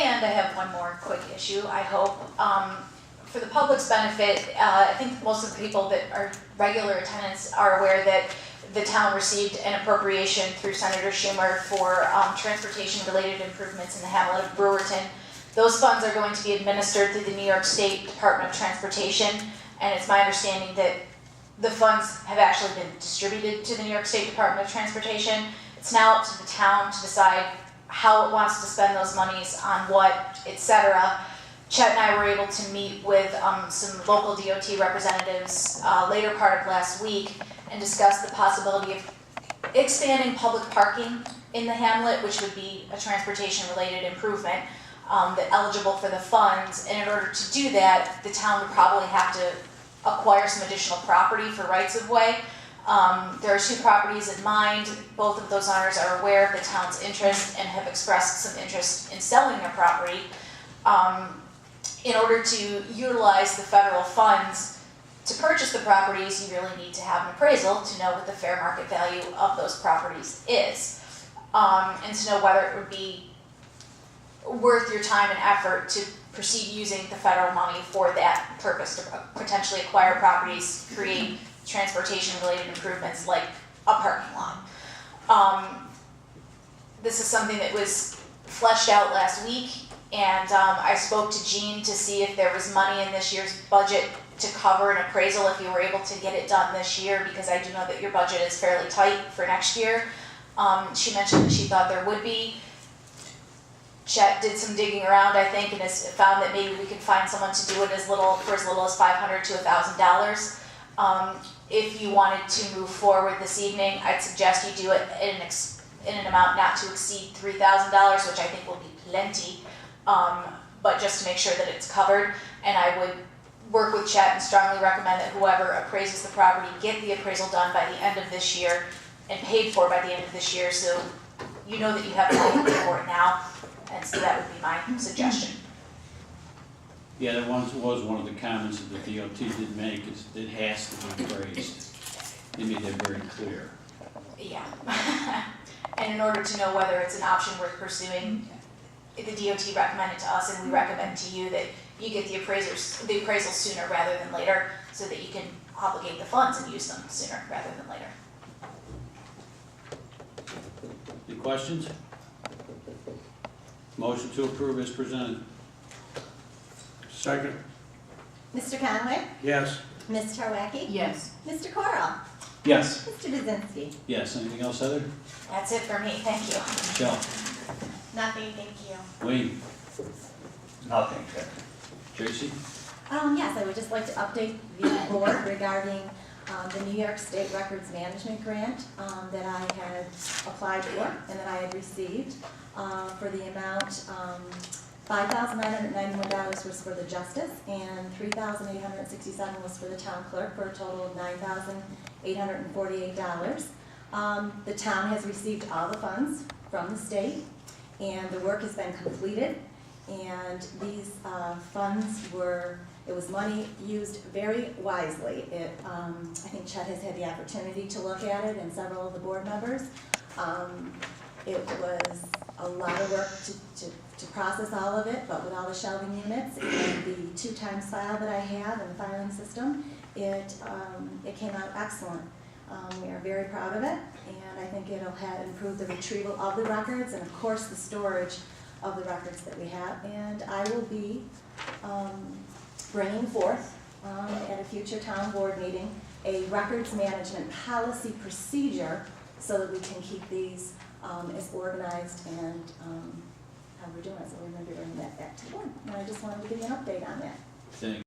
And I have one more quick issue, I hope. For the public's benefit, I think most of the people that are regular attendants are aware that the town received an appropriation through Senator Schumer for transportation-related improvements in the hamlet of Brewerton. Those funds are going to be administered through the New York State Department of Transportation, and it's my understanding that the funds have actually been distributed to the New York State Department of Transportation. It's now up to the town to decide how it wants to spend those monies, on what, etc. Chet and I were able to meet with some local DOT representatives later part of last week and discuss the possibility of expanding public parking in the hamlet, which would be a transportation-related improvement that eligible for the funds. And in order to do that, the town would probably have to acquire some additional property for rights-of-way. There are two properties in mind. Both of those owners are aware of the town's interest and have expressed some interest in selling their property. In order to utilize the federal funds to purchase the properties, you really need to have an appraisal to know what the fair market value of those properties is, and to know whether it would be worth your time and effort to proceed using the federal money for that purpose, to potentially acquire properties, create transportation-related improvements like a parking lot. This is something that was fleshed out last week, and I spoke to Jean to see if there was money in this year's budget to cover an appraisal if you were able to get it done this year, because I do know that your budget is fairly tight for next year. She mentioned that she thought there would be. Chet did some digging around, I think, and has found that maybe we could find someone to do it for as little as $500 to $1,000. If you wanted to move forward this evening, I'd suggest you do it in an amount not to exceed $3,000, which I think will be plenty, but just to make sure that it's covered. And I would work with Chet and strongly recommend that whoever appraises the property get the appraisal done by the end of this year and paid for by the end of this year, so you know that you have money to pay for it now. And so that would be my suggestion. Yeah, that was one of the comments that the DOT did make, is it has to be appraised. They made that very clear. Yeah. And in order to know whether it's an option worth pursuing, the DOT recommended to us, and we recommend to you, that you get the appraisal sooner rather than later, so that you can obligate the funds and use them sooner rather than later. Any questions? Motion to approve is presented. Second. Mr. Conway? Yes. Ms. Tarwacki? Yes. Mr. Coral? Yes. Mr. Buzinski? Yes. Anything else, Heather? That's it for me. Thank you. Michelle? Nothing, thank you. Wayne? Nothing, Chair. Tracy? Yes, I would just like to update the board regarding the New York State Records Management Grant that I had applied for and that I had received for the amount $5,991 was for the justice and $3,867 was for the town clerk, for a total of $9,848. The town has received all the funds from the state, and the work has been completed, and these funds it was money used very wisely. I think Chet has had the opportunity to look at it, and several of the board members. It was a lot of work to process all of it, but with all the shelving units and the 2x file that I have and the filing system, it came out excellent. We are very proud of it, and I think it'll improve the retrieval of the records and, of course, the storage of the records that we have. And I will be bringing forth at a future town board meeting a records management policy procedure so that we can keep these as organized and how we're doing it. So we're going to be bringing that back to the board. And I just wanted to give you an update on that. Thank you.